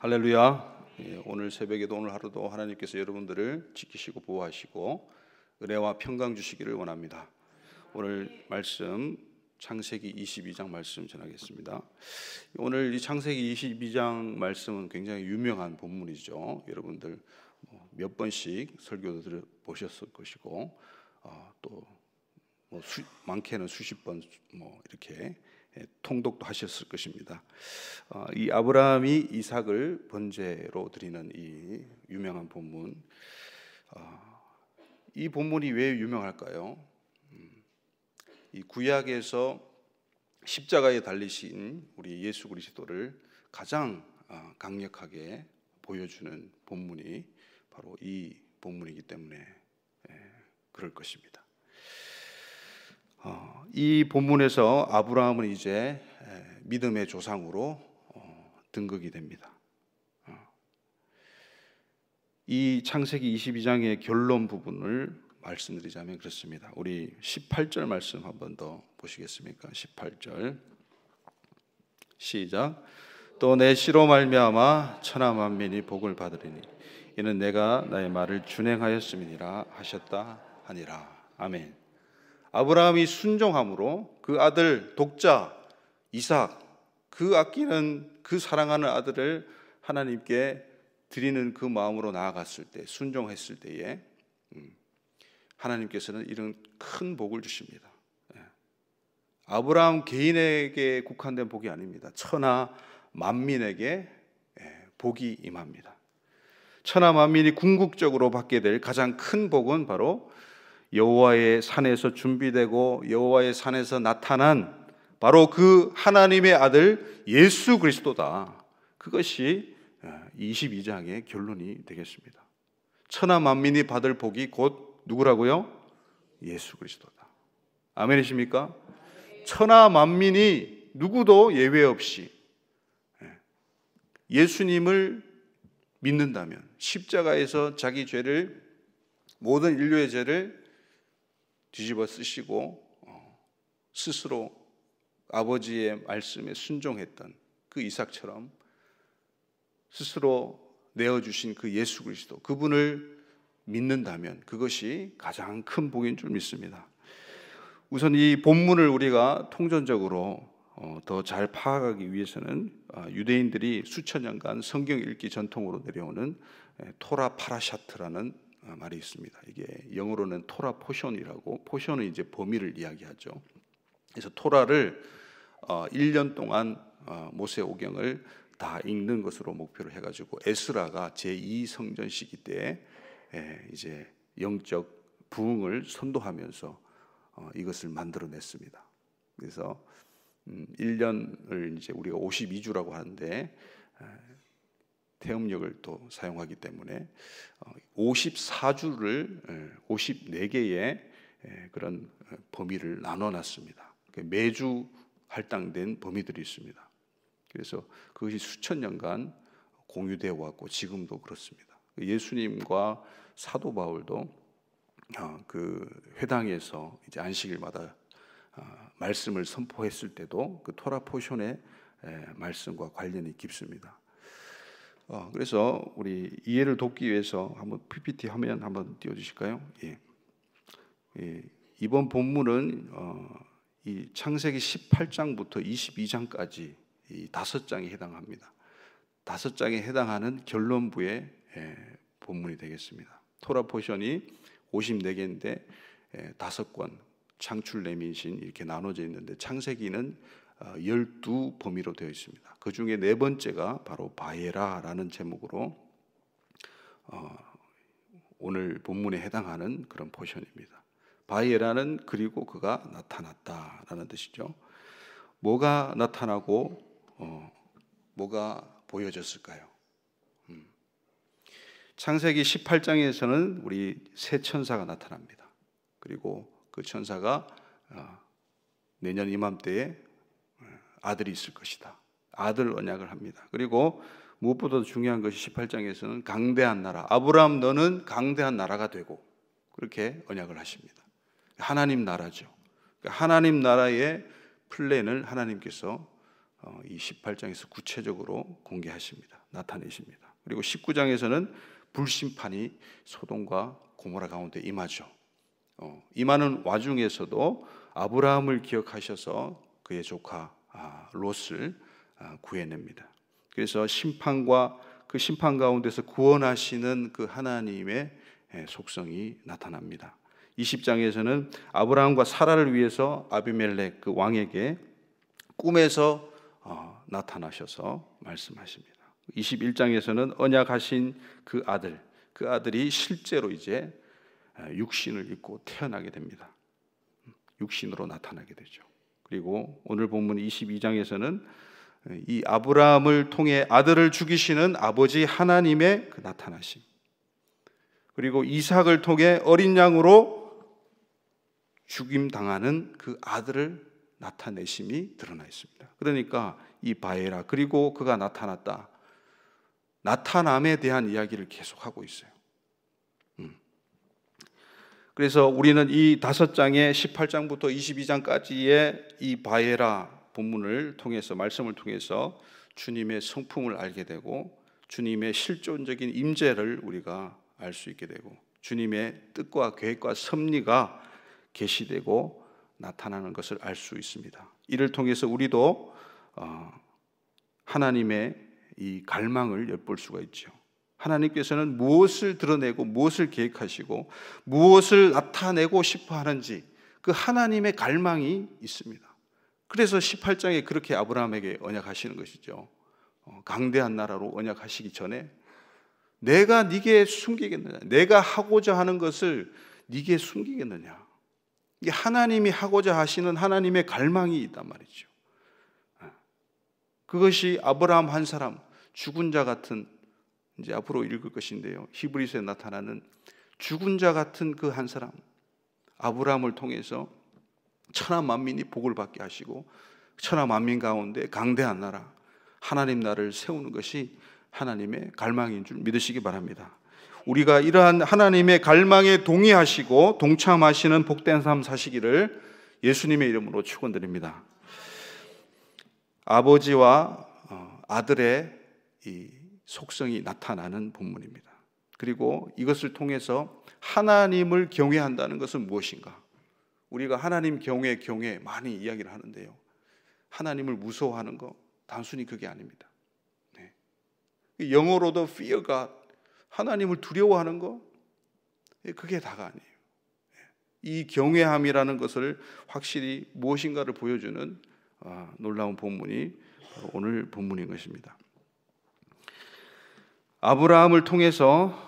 할렐루야. 오늘 새벽에도 오늘 하루도 하나님께서 여러분들을 지키시고 보호하시고 은혜와 평강 주시기를 원합니다. 오늘 말씀 창세기 22장 말씀 전하겠습니다. 오늘 이 창세기 22장 말씀은 굉장히 유명한 본문이죠. 여러분들 몇 번씩 설교도 들어보셨을 것이고 또 많게는 수십 번 이렇게 통독도 하셨을 것입니다. 이 아브라함이 이삭을 번제로 드리는 이 유명한 본문, 이 본문이 왜 유명할까요? 이 구약에서 십자가에 달리신 우리 예수 그리스도를 가장 강력하게 보여주는 본문이 바로 이 본문이기 때문에 그럴 것입니다. 이 본문에서 아브라함은 이제 믿음의 조상으로 등극이 됩니다. 이 창세기 22장의 결론 부분을 말씀드리자면 그렇습니다. 우리 18절 말씀 한 번 더 보시겠습니까? 18절 시작. 또 내 씨로 말미암아 천하 만민이 복을 받으리니 이는 내가 나의 말을 준행하였음이니라 하셨다 하니라. 아멘. 아브라함이 순종함으로 그 아들 독자 이삭, 그 아끼는 그 사랑하는 아들을 하나님께 드리는 그 마음으로 나아갔을 때, 순종했을 때에 하나님께서는 이런 큰 복을 주십니다. 아브라함 개인에게 국한된 복이 아닙니다. 천하 만민에게 복이 임합니다. 천하 만민이 궁극적으로 받게 될 가장 큰 복은 바로 여호와의 산에서 준비되고 여호와의 산에서 나타난 바로 그 하나님의 아들 예수 그리스도다. 그것이 22장의 결론이 되겠습니다. 천하 만민이 받을 복이 곧 누구라고요? 예수 그리스도다. 아멘이십니까? 천하 만민이 누구도 예외 없이 예수님을 믿는다면, 십자가에서 자기 죄를, 모든 인류의 죄를 뒤집어 쓰시고 스스로 아버지의 말씀에 순종했던 그 이삭처럼 스스로 내어주신 그 예수 그리스도, 그분을 믿는다면 그것이 가장 큰 복인 줄 믿습니다. 우선 이 본문을 우리가 통전적으로 더 잘 파악하기 위해서는 유대인들이 수천 년간 성경 읽기 전통으로 내려오는 토라 파라샤트라는 말이 있습니다. 이게 영어로는 토라 포션이라고, 포션은 이제 범위를 이야기하죠. 그래서 토라를 1년 동안 모세오경을 다 읽는 것으로 목표로 해가지고 에스라가 제2성전 시기 때에 이제 영적 부흥을 선도하면서 이것을 만들어냈습니다. 그래서 1년을 이제 우리가 52주라고 하는데 태음력을 또 사용하기 때문에 54주를 54개의 그런 범위를 나눠놨습니다. 매주 할당된 범위들이 있습니다. 그래서 그것이 수천 년간 공유되어 왔고 지금도 그렇습니다. 예수님과 사도 바울도 그 회당에서 이제 안식일마다 말씀을 선포했을 때도 그 토라 포션의 말씀과 관련이 깊습니다. 그래서 우리 이해를 돕기 위해서 한번 PPT 화면 한번 띄워주실까요? 예. 이번 본문은 이 창세기 18장부터 22장까지 이 5장에 해당합니다. 5장에 해당하는 결론부의 본문이 되겠습니다. 토라 포션이 54개인데 5권 창출 내민신 이렇게 나눠져 있는데 창세기는 12범위로 되어 있습니다. 그 중에 네 번째가 바로 바에라라는 제목으로 오늘 본문에 해당하는 그런 포션입니다. 바에라는 그리고 그가 나타났다라는 뜻이죠. 뭐가 나타나고 뭐가 보여졌을까요? 창세기 18장에서는 우리 새 천사가 나타납니다. 그리고 그 천사가 내년 이맘때에 아들이 있을 것이다. 아들 언약을 합니다. 그리고 무엇보다도 중요한 것이 18장에서는 강대한 나라, 아브라함 너는 강대한 나라가 되고, 그렇게 언약을 하십니다. 하나님 나라죠. 하나님 나라의 플랜을 하나님께서 이 18장에서 구체적으로 공개하십니다. 나타내십니다. 그리고 19장에서는 불심판이 소돔과 고모라 가운데 임하죠. 임하는 와중에서도 아브라함을 기억하셔서 그의 조카 롯을 구해냅니다. 그래서 심판과 그 심판 가운데서 구원하시는 그 하나님의 속성이 나타납니다. 20장에서는 아브라함과 사라를 위해서 아비멜렉 그 왕에게 꿈에서 나타나셔서 말씀하십니다. 21장에서는 언약하신 그 아들이 실제로 이제 육신을 입고 태어나게 됩니다. 육신으로 나타나게 되죠. 그리고 오늘 본문 22장에서는 이 아브라함을 통해 아들을 죽이시는 아버지 하나님의 그 나타나심, 그리고 이삭을 통해 어린 양으로 죽임당하는 그 아들을 나타내심이 드러나 있습니다. 그러니까 이 바에라, 그리고 그가 나타났다, 나타남에 대한 이야기를 계속하고 있어요. 그래서 우리는 이 5장의 18장부터 22장까지의 이 바에라 본문을 통해서, 말씀을 통해서 주님의 성품을 알게 되고 주님의 실존적인 임재를 우리가 알 수 있게 되고 주님의 뜻과 계획과 섭리가 계시되고 나타나는 것을 알 수 있습니다. 이를 통해서 우리도 하나님의 이 갈망을 엿볼 수가 있죠. 하나님께서는 무엇을 드러내고 무엇을 계획하시고 무엇을 나타내고 싶어 하는지 그 하나님의 갈망이 있습니다. 그래서 18장에 그렇게 아브라함에게 언약하시는 것이죠. 강대한 나라로 언약하시기 전에 내가 네게 숨기겠느냐, 내가 하고자 하는 것을 네게 숨기겠느냐, 이게 하나님이 하고자 하시는 하나님의 갈망이 있단 말이죠. 그것이 아브라함 한 사람, 죽은 자 같은, 이제 앞으로 읽을 것인데요, 히브리서에 나타나는 죽은 자 같은 그 한 사람 아브라함을 통해서 천하 만민이 복을 받게 하시고 천하 만민 가운데 강대한 나라, 하나님 나라를 세우는 것이 하나님의 갈망인 줄 믿으시기 바랍니다. 우리가 이러한 하나님의 갈망에 동의하시고 동참하시는 복된 삶 사시기를 예수님의 이름으로 축원드립니다. 아버지와 아들의 이 속성이 나타나는 본문입니다. 그리고 이것을 통해서 하나님을 경외한다는 것은 무엇인가? 우리가 하나님 경외 많이 이야기를 하는데요, 하나님을 무서워하는 거 단순히 그게 아닙니다. 영어로도 fear God, 하나님을 두려워하는 거, 그게 다가 아니에요. 이 경외함이라는 것을 확실히 무엇인가를 보여주는 놀라운 본문이 바로 오늘 본문인 것입니다. 아브라함을 통해서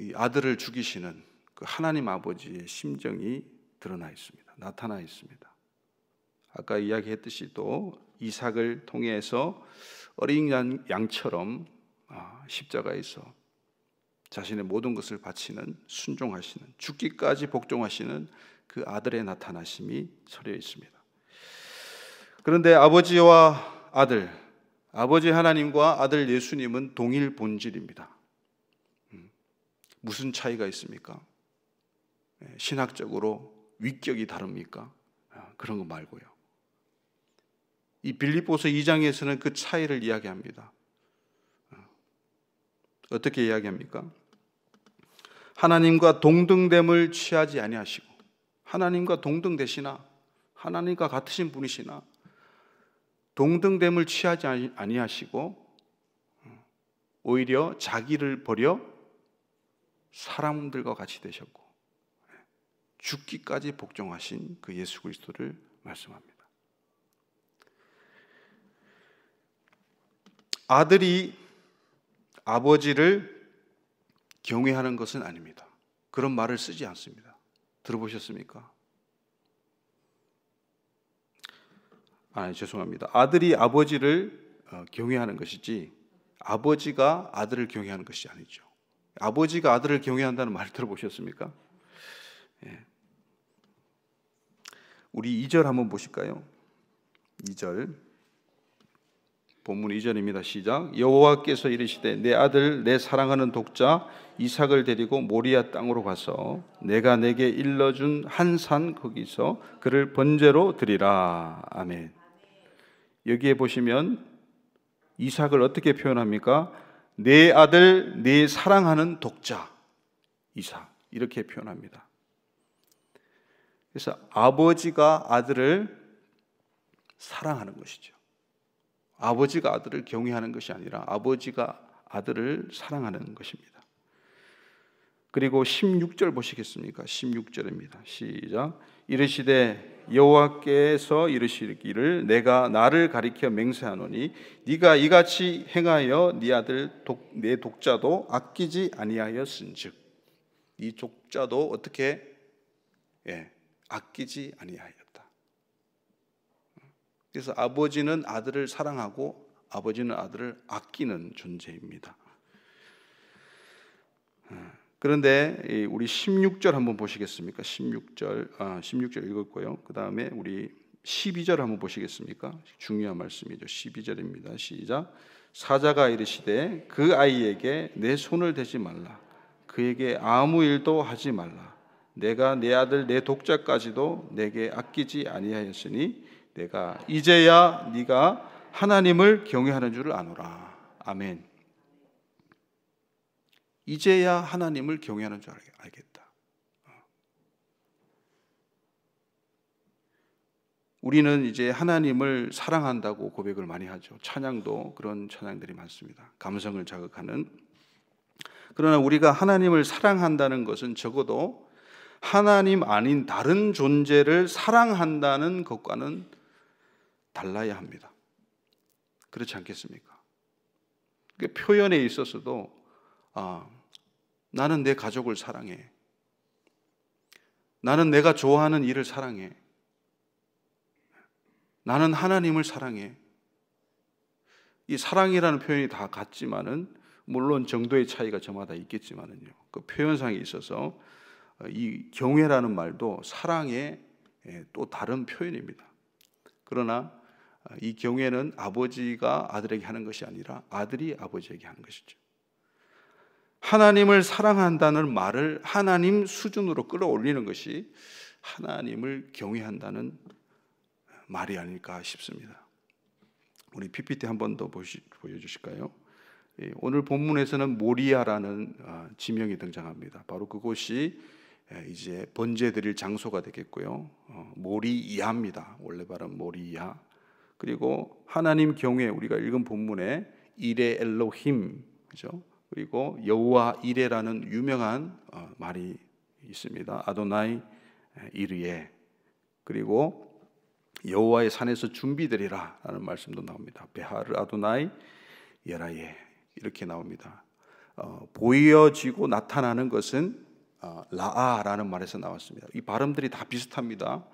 이 아들을 죽이시는 그 하나님 아버지의 심정이 드러나 있습니다. 나타나 있습니다. 아까 이야기했듯이 또 이삭을 통해서 어린 양처럼 십자가에서 자신의 모든 것을 바치는, 순종하시는, 죽기까지 복종하시는 그 아들의 나타나심이 서려 있습니다. 그런데 아버지와 아들, 아버지 하나님과 아들 예수님은 동일 본질입니다. 무슨 차이가 있습니까? 신학적으로 위격이 다릅니까? 그런 거 말고요. 이 빌립보서 2장에서는 그 차이를 이야기합니다. 어떻게 이야기합니까? 하나님과 동등됨을 취하지 아니하시고, 하나님과 동등되시나, 하나님과 같으신 분이시나 동등됨을 취하지 아니하시고 오히려 자기를 버려 사람들과 같이 되셨고 죽기까지 복종하신 그 예수 그리스도를 말씀합니다. 아들이 아버지를 경외하는 것은 아닙니다. 그런 말을 쓰지 않습니다. 들어보셨습니까? 죄송합니다. 아들이 아버지를 경외하는 것이지 아버지가 아들을 경외하는 것이 아니죠. 아버지가 아들을 경외한다는 말 들어보셨습니까? 우리 2절 한번 보실까요? 2절, 본문 2절입니다. 시작. 여호와께서 이르시되 내 아들 내 사랑하는 독자 이삭을 데리고 모리아 땅으로 가서 내가 내게 일러준 한 산 거기서 그를 번제로 드리라. 아멘. 여기에 보시면 이삭을 어떻게 표현합니까? 내 아들, 내 사랑하는 독자 이삭, 이렇게 표현합니다. 그래서 아버지가 아들을 사랑하는 것이죠. 아버지가 아들을 경외하는 것이 아니라 아버지가 아들을 사랑하는 것입니다. 그리고 16절 보시겠습니까? 16절입니다. 시작. 이르시되 여호와께서 이르시기를 내가 나를 가리켜 맹세하노니 네가 이같이 행하여 네 아들 내 독자도 아끼지 아니하였은즉, 이 독자도 어떻게 아끼지 아니하였다. 그래서 아버지는 아들을 사랑하고 아버지는 아들을 아끼는 존재입니다. 그런데 우리 16절 한번 보시겠습니까? 16절 읽었고요. 그 다음에 우리 12절 한번 보시겠습니까? 중요한 말씀이죠. 12절입니다. 시작. 사자가 이르시되 그 아이에게 내 손을 대지 말라. 그에게 아무 일도 하지 말라. 내가 내 아들 내 독자까지도 내게 아끼지 아니하였으니 내가 이제야 네가 하나님을 경외하는 줄을 아노라. 아멘. 이제야 하나님을 경외하는 줄 알겠다. 우리는 이제 하나님을 사랑한다고 고백을 많이 하죠. 찬양도 그런 찬양들이 많습니다. 감성을 자극하는. 그러나 우리가 하나님을 사랑한다는 것은 적어도 하나님 아닌 다른 존재를 사랑한다는 것과는 달라야 합니다. 그렇지 않겠습니까? 그 표현에 있어서도 나는 내 가족을 사랑해. 나는 내가 좋아하는 일을 사랑해. 나는 하나님을 사랑해. 이 사랑이라는 표현이 다 같지만은 물론 정도의 차이가 저마다 있겠지만은요. 그 표현상에 있어서 이 경외라는 말도 사랑의 또 다른 표현입니다. 그러나 이 경외는 아버지가 아들에게 하는 것이 아니라 아들이 아버지에게 하는 것이죠. 하나님을 사랑한다는 말을 하나님 수준으로 끌어올리는 것이 하나님을 경외한다는 말이 아닐까 싶습니다. 우리 PPT 한 번 더 보여주실까요? 오늘 본문에서는 모리아라는 지명이 등장합니다. 바로 그곳이 이제 번제 드릴 장소가 되겠고요. 모리야입니다. 원래 발음 모리야. 그리고 하나님 경외, 우리가 읽은 본문에 이레 엘로힘, 그죠? 그리고 여호와 이레라는 유명한 말이 있습니다. 아도나이 이르예. 그리고 여호와의 산에서 준비되리라 라는 말씀도 나옵니다. 베하르 아도나이 예라예, 이렇게 나옵니다. 보여지고 나타나는 것은 라아라는 말에서 나왔습니다. 이 발음들이 다 비슷합니다.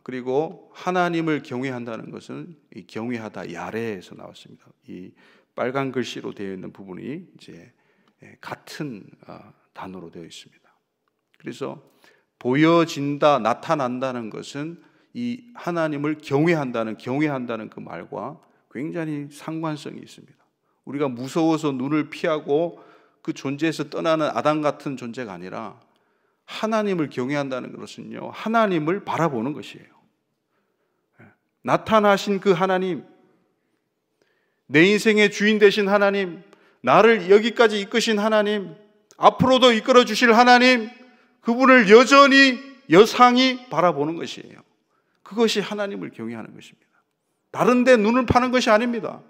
그리고 하나님을 경외한다는 것은 이 경외하다 야레에서 나왔습니다. 이 빨간 글씨로 되어 있는 부분이 이제 같은 단어로 되어 있습니다. 그래서 보여진다, 나타난다는 것은 이 하나님을 경외한다는 그 말과 굉장히 상관성이 있습니다. 우리가 무서워서 눈을 피하고 그 존재에서 떠나는 아담 같은 존재가 아니라 하나님을 경외한다는 것은요, 하나님을 바라보는 것이에요. 나타나신 그 하나님, 내 인생의 주인 되신 하나님, 나를 여기까지 이끄신 하나님, 앞으로도 이끌어 주실 하나님, 그분을 여전히 여상히 바라보는 것이에요. 그것이 하나님을 경외하는 것입니다. 다른 데 눈을 파는 것이 아닙니다.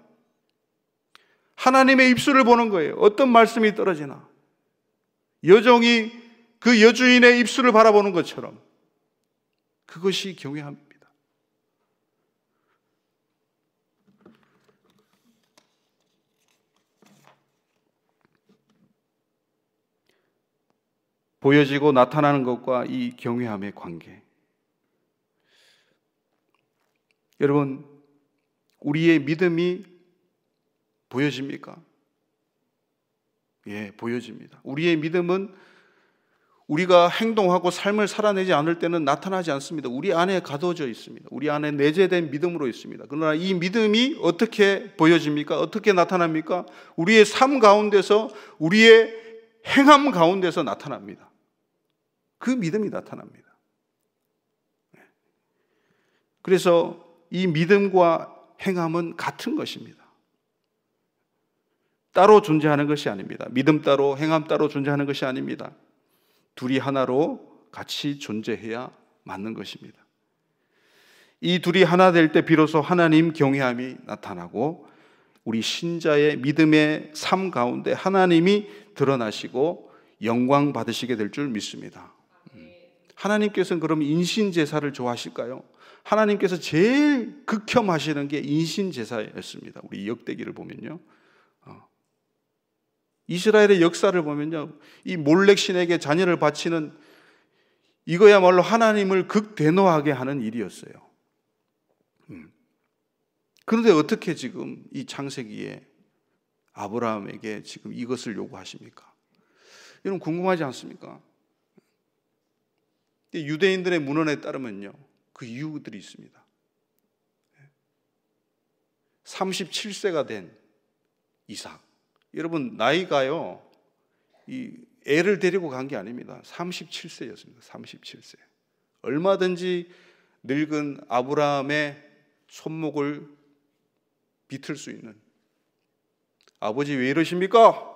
하나님의 입술을 보는 거예요. 어떤 말씀이 떨어지나 여종이 그 여주인의 입술을 바라보는 것처럼 그것이 경외함입니다. 보여지고 나타나는 것과 이 경외함의 관계. 여러분, 우리의 믿음이 보여집니까? 예, 보여집니다. 우리의 믿음은 우리가 행동하고 삶을 살아내지 않을 때는 나타나지 않습니다. 우리 안에 가둬져 있습니다. 우리 안에 내재된 믿음으로 있습니다. 그러나 이 믿음이 어떻게 보여집니까? 어떻게 나타납니까? 우리의 삶 가운데서, 우리의 행함 가운데서 나타납니다. 그 믿음이 나타납니다. 그래서 이 믿음과 행함은 같은 것입니다. 따로 존재하는 것이 아닙니다. 믿음 따로 행함 따로 존재하는 것이 아닙니다. 둘이 하나로 같이 존재해야 맞는 것입니다. 이 둘이 하나 될 때 비로소 하나님 경외함이 나타나고 우리 신자의 믿음의 삶 가운데 하나님이 드러나시고 영광 받으시게 될 줄 믿습니다. 하나님께서는 그럼 인신제사를 좋아하실까요? 하나님께서 제일 극혐하시는 게 인신제사였습니다. 우리 역대기를 보면요, 이스라엘의 역사를 보면요, 이 몰렉신에게 자녀를 바치는 이거야말로 하나님을 극대노하게 하는 일이었어요. 그런데 어떻게 지금 이 창세기에 아브라함에게 지금 이것을 요구하십니까? 여러분 궁금하지 않습니까? 유대인들의 문헌에 따르면요, 그 이유들이 있습니다. 37세가 된 이삭, 여러분 나이가요, 이 애를 데리고 간 게 아닙니다. 37세였습니다. 37세. 얼마든지 늙은 아브라함의 손목을 비틀 수 있는, 아버지 왜 이러십니까?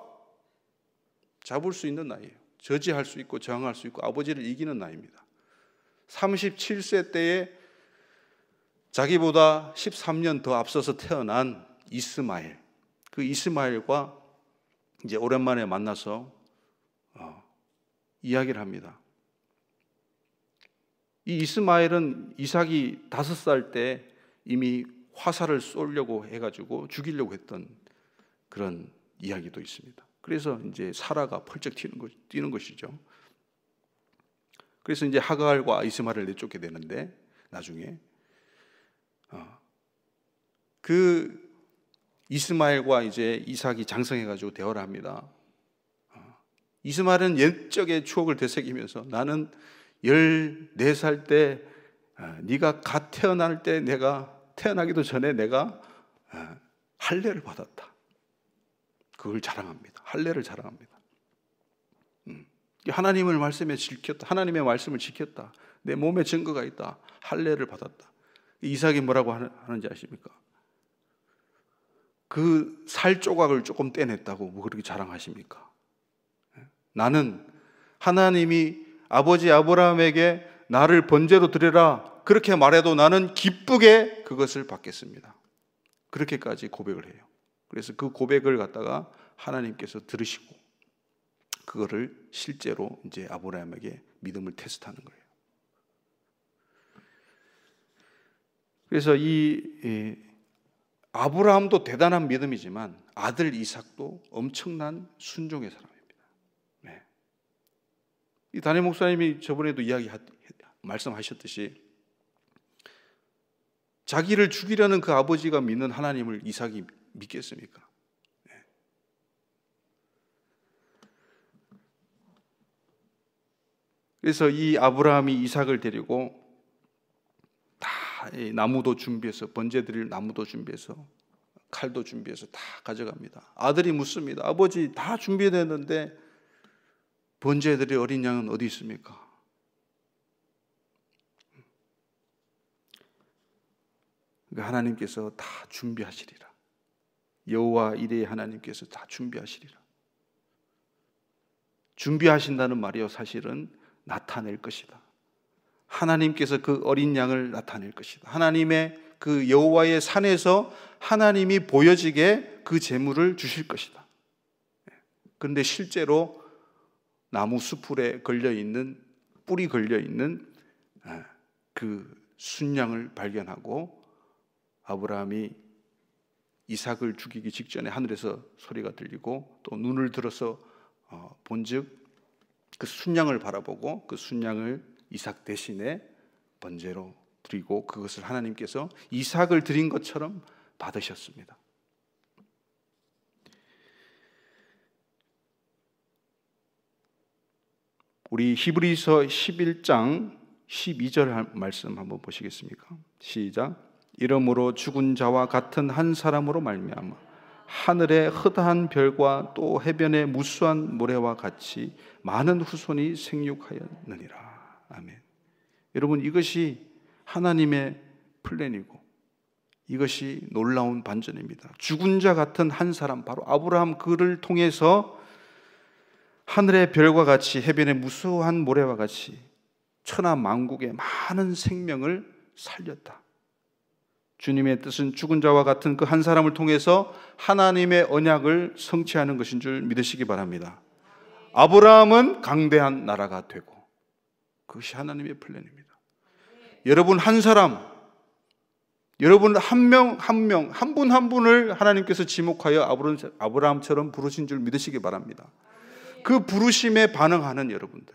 잡을 수 있는 나이예요. 저지할 수 있고 저항할 수 있고 아버지를 이기는 나이입니다. 37세 때에 자기보다 13년 더 앞서서 태어난 이스마엘, 그 이스마엘과 이제 오랜만에 만나서 이야기를 합니다. 이 이스마엘은 이삭이 5살 때 이미 화살을 쏘려고 해가지고 죽이려고 했던 그런 이야기도 있습니다. 그래서 이제 사라가 펄쩍 뛰는 것이죠. 그래서 이제 하갈과 이스마엘을 내쫓게 되는데, 나중에 그 이스마엘과 이제 이삭이 장성해가지고 대화를 합니다. 이스마엘은 옛적의 추억을 되새기면서 나는 14살 때 네가 갓 태어날 때 내가 태어나기도 전에 내가 할례를 받았다. 그걸 자랑합니다. 할례를 자랑합니다. 하나님의 말씀에 지켰다. 하나님의 말씀을 지켰다. 내 몸에 증거가 있다. 할례를 받았다. 이삭이 뭐라고 하는지 아십니까? 그 살 조각을 조금 떼냈다고 뭐 그렇게 자랑하십니까? 나는 하나님이 아버지 아브라함에게 나를 번제로 드려라 그렇게 말해도 나는 기쁘게 그것을 받겠습니다. 그렇게까지 고백을 해요. 그래서 그 고백을 갖다가 하나님께서 들으시고 그거를 실제로 이제 아브라함에게 믿음을 테스트하는 거예요. 그래서 이 아브라함도 대단한 믿음이지만 아들 이삭도 엄청난 순종의 사람입니다. 네. 이 담임 목사님이 저번에도 말씀하셨듯이 자기를 죽이려는 그 아버지가 믿는 하나님을 이삭이 믿겠습니까? 네. 그래서 이 아브라함이 이삭을 데리고 다 나무도 준비해서, 번제 드릴 나무도 준비해서, 칼도 준비해서 다 가져갑니다. 아들이 묻습니다. 아버지 다 준비됐는데 번제 드릴 어린 양은 어디 있습니까? 하나님께서 다 준비하시리라. 여호와 이레의 하나님께서 다 준비하시리라. 준비하신다는 말이요, 사실은 나타낼 것이다. 하나님께서 그 어린 양을 나타낼 것이다. 하나님의 그 여호와의 산에서 하나님이 보여지게 그 제물을 주실 것이다. 그런데 실제로 나무 수풀에 걸려있는, 뿔이 걸려있는 그 순양을 발견하고 아브라함이 이삭을 죽이기 직전에 하늘에서 소리가 들리고 또 눈을 들어서 본즉 그 순양을 바라보고 그 순양을 이삭 대신에 번제로 드리고 그것을 하나님께서 이삭을 드린 것처럼 받으셨습니다. 우리 히브리서 11장 12절 말씀 한번 보시겠습니까? 시작. 이러므로 죽은 자와 같은 한 사람으로 말미암아 하늘의 허다한 별과 또 해변의 무수한 모래와 같이 많은 후손이 생육하였느니라. 아멘. 여러분, 이것이 하나님의 플랜이고 이것이 놀라운 반전입니다. 죽은 자 같은 한 사람, 바로 아브라함, 그를 통해서 하늘의 별과 같이 해변의 무수한 모래와 같이 천하 만국의 많은 생명을 살렸다. 주님의 뜻은 죽은 자와 같은 그 한 사람을 통해서 하나님의 언약을 성취하는 것인 줄 믿으시기 바랍니다. 아브라함은 강대한 나라가 되고, 그것이 하나님의 플랜입니다. 여러분 한 사람, 여러분 한 명 한 명, 한 분 한 분을 하나님께서 지목하여 아브라함처럼 부르신 줄 믿으시기 바랍니다. 그 부르심에 반응하는 여러분들,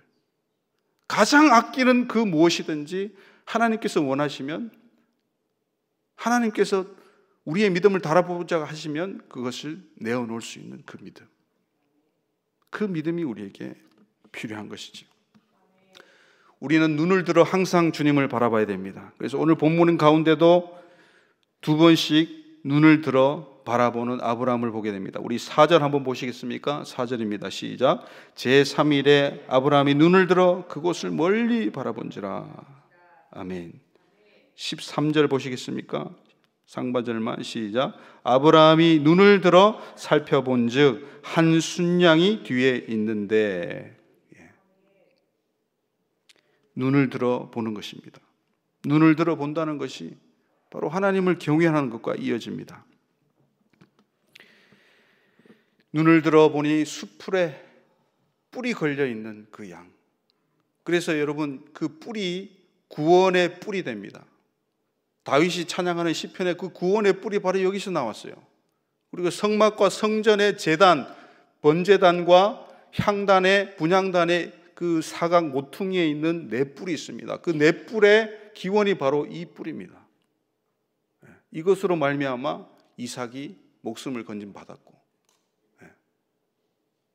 가장 아끼는 그 무엇이든지 하나님께서 원하시면, 하나님께서 우리의 믿음을 달아보자 하시면 그것을 내어놓을 수 있는 그 믿음, 그 믿음이 우리에게 필요한 것이죠. 우리는 눈을 들어 항상 주님을 바라봐야 됩니다. 그래서 오늘 본문 가운데도 두 번씩 눈을 들어 바라보는 아브라함을 보게 됩니다. 우리 4절 한번 보시겠습니까? 4절입니다. 시작. 제3일에 아브라함이 눈을 들어 그곳을 멀리 바라본지라. 아멘. 13절 보시겠습니까? 상반절만 시작. 아브라함이 눈을 들어 살펴본즉 한 순양이 뒤에 있는데. 눈을 들어 보는 것입니다. 눈을 들어 본다는 것이 바로 하나님을 경외하는 것과 이어집니다. 눈을 들어 보니 수풀에 뿔이 걸려 있는 그 양. 그래서 여러분 그 뿔이 구원의 뿔이 됩니다. 다윗이 찬양하는 시편의 그 구원의 뿔이 바로 여기서 나왔어요. 그리고 성막과 성전의 제단, 번제단과 향단의 분향단의 그 사각 모퉁이에 있는 네 뿔이 있습니다. 그 네 뿔의 기원이 바로 이 뿔입니다. 이것으로 말미암아 이삭이 목숨을 건짐받았고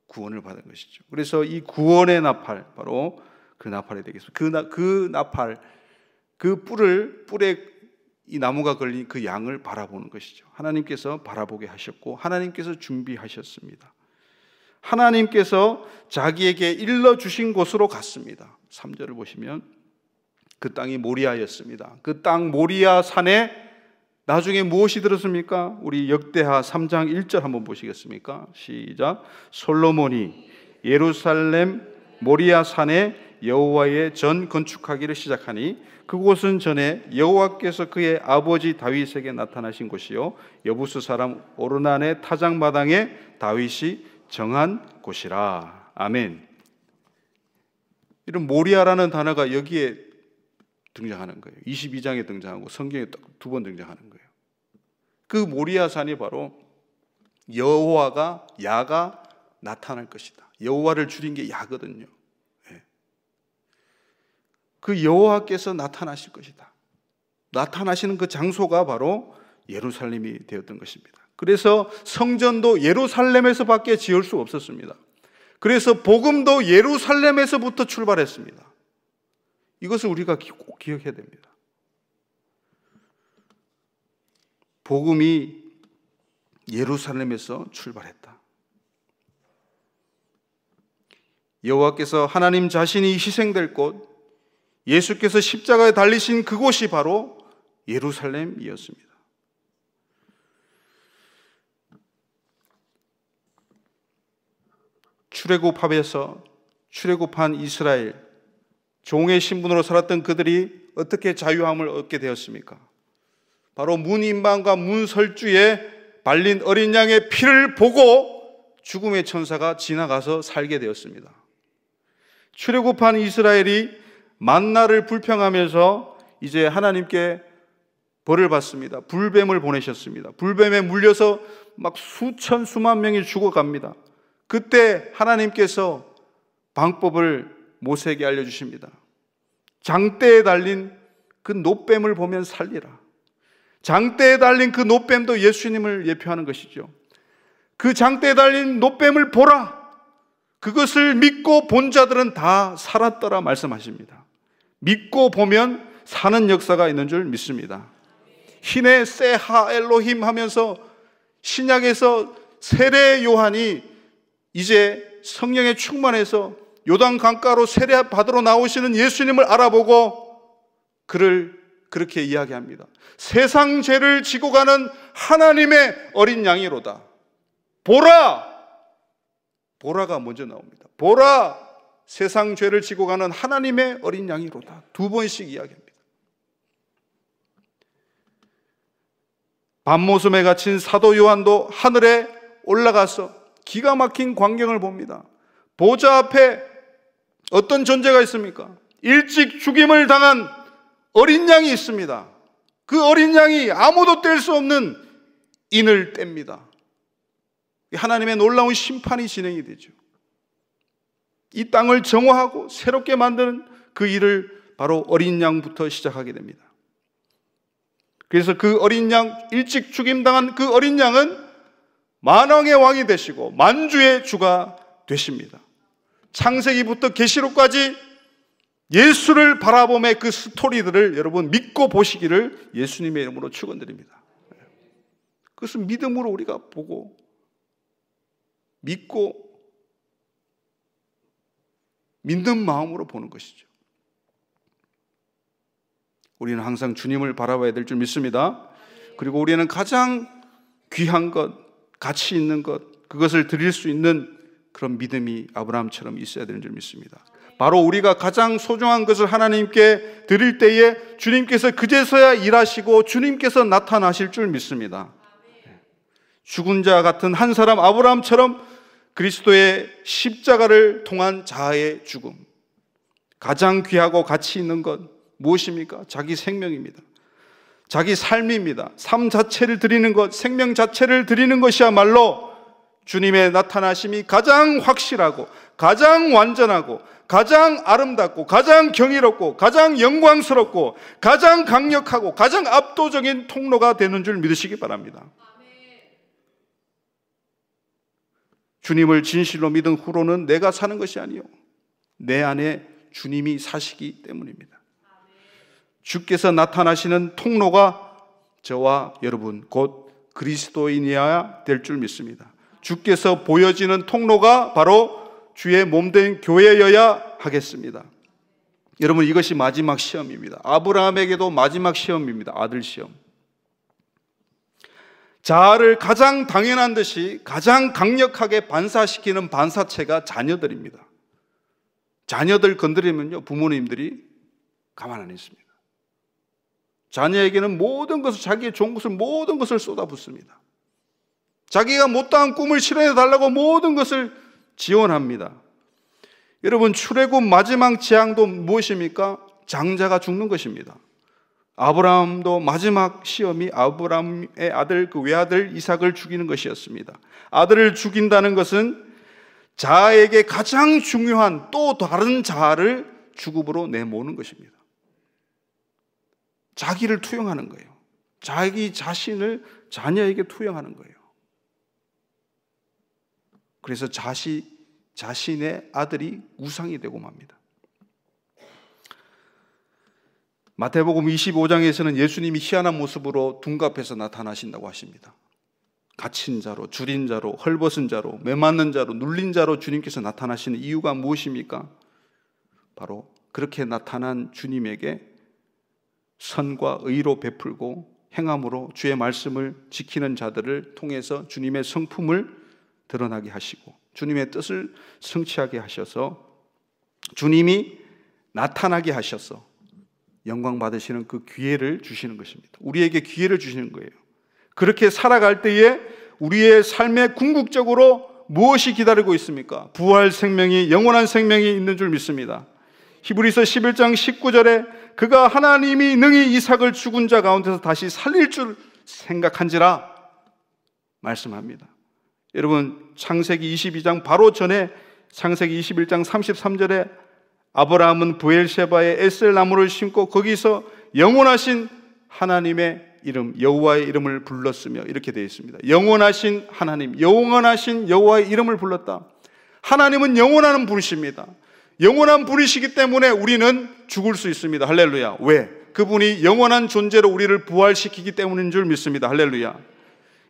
구원을 받은 것이죠. 그래서 이 구원의 나팔, 바로 그 나팔이 되겠습니다. 그 나팔, 그 뿔에 이 나무가 걸린 그 양을 바라보는 것이죠. 하나님께서 바라보게 하셨고 하나님께서 준비하셨습니다. 하나님께서 자기에게 일러주신 곳으로 갔습니다. 3절을 보시면 그 땅이 모리아였습니다. 그 땅 모리아 산에 나중에 무엇이 들었습니까? 우리 역대하 3장 1절 한번 보시겠습니까? 시작. 솔로몬이 예루살렘 모리아 산에 여호와의 전 건축하기를 시작하니 그곳은 전에 여호와께서 그의 아버지 다윗에게 나타나신 곳이요 여부스 사람 오르난의 타작마당에 다윗이 정한 곳이라. 아멘. 이런 모리아라는 단어가 여기에 등장하는 거예요. 22장에 등장하고 성경에 두 번 등장하는 거예요. 그 모리아 산이 바로 여호와가, 야가 나타날 것이다. 여호와를 줄인 게 야거든요. 그 여호와께서 나타나실 것이다. 나타나시는 그 장소가 바로 예루살렘이 되었던 것입니다. 그래서 성전도 예루살렘에서밖에 지을 수 없었습니다. 그래서 복음도 예루살렘에서부터 출발했습니다. 이것을 우리가 꼭 기억해야 됩니다. 복음이 예루살렘에서 출발했다. 여호와께서 하나님 자신이 희생될 곳, 예수께서 십자가에 달리신 그곳이 바로 예루살렘이었습니다. 출애굽합에서 출애굽한 이스라엘, 종의 신분으로 살았던 그들이 어떻게 자유함을 얻게 되었습니까? 바로 문인방과 문설주에 발린 어린 양의 피를 보고 죽음의 천사가 지나가서 살게 되었습니다. 출애굽한 이스라엘이 만나를 불평하면서 이제 하나님께 벌을 받습니다. 불뱀을 보내셨습니다. 불뱀에 물려서 막 수만 명이 죽어갑니다. 그때 하나님께서 방법을 모세에게 알려주십니다. 장대에 달린 그 놋뱀을 보면 살리라. 장대에 달린 그 놋뱀도 예수님을 예표하는 것이죠. 그 장대에 달린 놋뱀을 보라. 그것을 믿고 본 자들은 다 살았더라 말씀하십니다. 믿고 보면 사는 역사가 있는 줄 믿습니다. 히네 세하 엘로힘 하면서 신약에서 세례 요한이 이제 성령에 충만해서 요단 강가로 세례 받으러 나오시는 예수님을 알아보고 그를 그렇게 이야기합니다. 세상 죄를 지고 가는 하나님의 어린 양이로다. 보라! 보라가 먼저 나옵니다. 보라! 세상 죄를 지고 가는 하나님의 어린 양이로다. 두 번씩 이야기합니다. 밤모섬에 갇힌 사도 요한도 하늘에 올라가서 기가 막힌 광경을 봅니다. 보좌 앞에 어떤 존재가 있습니까? 일찍 죽임을 당한 어린 양이 있습니다. 그 어린 양이 아무도 뗄 수 없는 인을 뗍니다. 하나님의 놀라운 심판이 진행이 되죠. 이 땅을 정화하고 새롭게 만드는 그 일을 바로 어린 양부터 시작하게 됩니다. 그래서 그 어린 양, 일찍 죽임당한 그 어린 양은 만왕의 왕이 되시고 만주의 주가 되십니다. 창세기부터 계시록까지 예수를 바라보며 그 스토리들을 여러분 믿고 보시기를 예수님의 이름으로 축원드립니다. 그것은 믿음으로 우리가 보고 믿고 믿는 마음으로 보는 것이죠. 우리는 항상 주님을 바라봐야 될 줄 믿습니다. 그리고 우리는 가장 귀한 것, 가치 있는 것, 그것을 드릴 수 있는 그런 믿음이 아브라함처럼 있어야 되는 줄 믿습니다. 바로 우리가 가장 소중한 것을 하나님께 드릴 때에 주님께서 그제서야 일하시고 주님께서 나타나실 줄 믿습니다. 죽은 자 같은 한 사람 아브라함처럼 그리스도의 십자가를 통한 자아의 죽음, 가장 귀하고 가치 있는 것 무엇입니까? 자기 생명입니다. 자기 삶입니다. 삶 자체를 드리는 것, 생명 자체를 드리는 것이야말로 주님의 나타나심이 가장 확실하고 가장 완전하고 가장 아름답고 가장 경이롭고 가장 영광스럽고 가장 강력하고 가장 압도적인 통로가 되는 줄 믿으시기 바랍니다. 주님을 진실로 믿은 후로는 내가 사는 것이 아니요 내 안에 주님이 사시기 때문입니다. 주께서 나타나시는 통로가 저와 여러분 곧 그리스도인이어야 될 줄 믿습니다. 주께서 보여지는 통로가 바로 주의 몸된 교회여야 하겠습니다. 여러분 이것이 마지막 시험입니다. 아브라함에게도 마지막 시험입니다. 아들 시험. 자아를 가장 당연한 듯이 가장 강력하게 반사시키는 반사체가 자녀들입니다. 자녀들 건드리면요 부모님들이 가만 안 있습니다. 자녀에게는 모든 것을, 자기의 좋은 것을 모든 것을 쏟아붓습니다. 자기가 못다한 꿈을 실현해 달라고 모든 것을 지원합니다. 여러분 출애굽 마지막 재앙도 무엇입니까? 장자가 죽는 것입니다. 아브라함도 마지막 시험이 아브라함의 아들, 그 외아들 이삭을 죽이는 것이었습니다. 아들을 죽인다는 것은 자아에게 가장 중요한 또 다른 자아를 죽음으로 내모는 것입니다. 자기를 투영하는 거예요. 자기 자신을 자녀에게 투영하는 거예요. 그래서 자신의 아들이 우상이 되고 맙니다. 마태복음 25장에서는 예수님이 희한한 모습으로 둔갑해서 나타나신다고 하십니다. 갇힌 자로, 줄인 자로, 헐벗은 자로, 매맞는 자로, 눌린 자로 주님께서 나타나시는 이유가 무엇입니까? 바로 그렇게 나타난 주님에게 선과 의로 베풀고 행함으로 주의 말씀을 지키는 자들을 통해서 주님의 성품을 드러나게 하시고 주님의 뜻을 성취하게 하셔서 주님이 나타나게 하셔서 영광 받으시는 그 기회를 주시는 것입니다. 우리에게 기회를 주시는 거예요. 그렇게 살아갈 때에 우리의 삶에 궁극적으로 무엇이 기다리고 있습니까? 부활 생명이, 영원한 생명이 있는 줄 믿습니다. 히브리서 11장 19절에 그가 하나님이 능히 이삭을 죽은 자 가운데서 다시 살릴 줄 생각한지라 말씀합니다. 여러분 창세기 22장 바로 전에 창세기 21장 33절에 아브라함은 부엘셰바에 에셀 나무를 심고 거기서 영원하신 하나님의 이름 여호와의 이름을 불렀으며 이렇게 되어 있습니다. 영원하신 하나님, 영원하신 여호와의 이름을 불렀다. 하나님은 영원한 분이십니다. 영원한 분이시기 때문에 우리는 죽을 수 있습니다. 할렐루야. 왜? 그분이 영원한 존재로 우리를 부활시키기 때문인 줄 믿습니다. 할렐루야.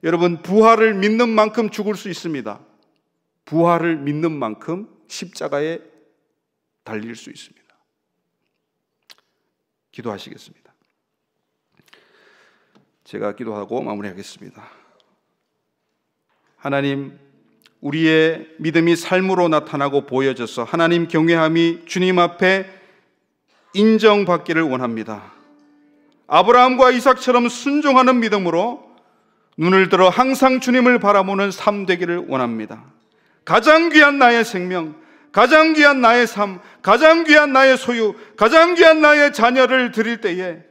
여러분 부활을 믿는 만큼 죽을 수 있습니다. 부활을 믿는 만큼 십자가에 달릴 수 있습니다. 기도하시겠습니다. 제가 기도하고 마무리하겠습니다. 하나님, 우리의 믿음이 삶으로 나타나고 보여져서 하나님 경외함이 주님 앞에 인정받기를 원합니다. 아브라함과 이삭처럼 순종하는 믿음으로 눈을 들어 항상 주님을 바라보는 삶 되기를 원합니다. 가장 귀한 나의 생명, 가장 귀한 나의 삶, 가장 귀한 나의 소유, 가장 귀한 나의 자녀를 드릴 때에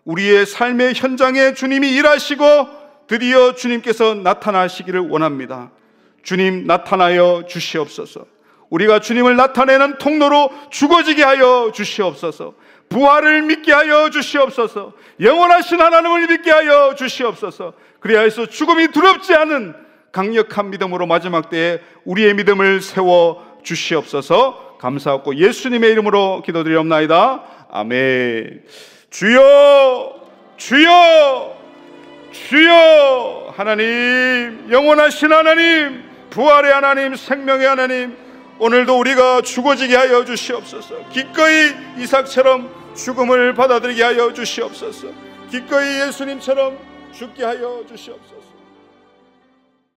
우리의 삶의 현장에 주님이 일하시고 드디어 주님께서 나타나시기를 원합니다. 주님 나타나여 주시옵소서. 우리가 주님을 나타내는 통로로 죽어지게 하여 주시옵소서. 부활을 믿게 하여 주시옵소서. 영원하신 하나님을 믿게 하여 주시옵소서. 그리하여서 죽음이 두렵지 않은 강력한 믿음으로 마지막 때에 우리의 믿음을 세워 주시옵소서. 감사하고 예수님의 이름으로 기도드리옵나이다. 아멘. 주여, 주여, 주여. 하나님, 영원하신 하나님, 부활의 하나님, 생명의 하나님, 오늘도 우리가 죽어지게 하여 주시옵소서. 기꺼이 이삭처럼 죽음을 받아들이게 하여 주시옵소서. 기꺼이 예수님처럼 죽게 하여 주시옵소서.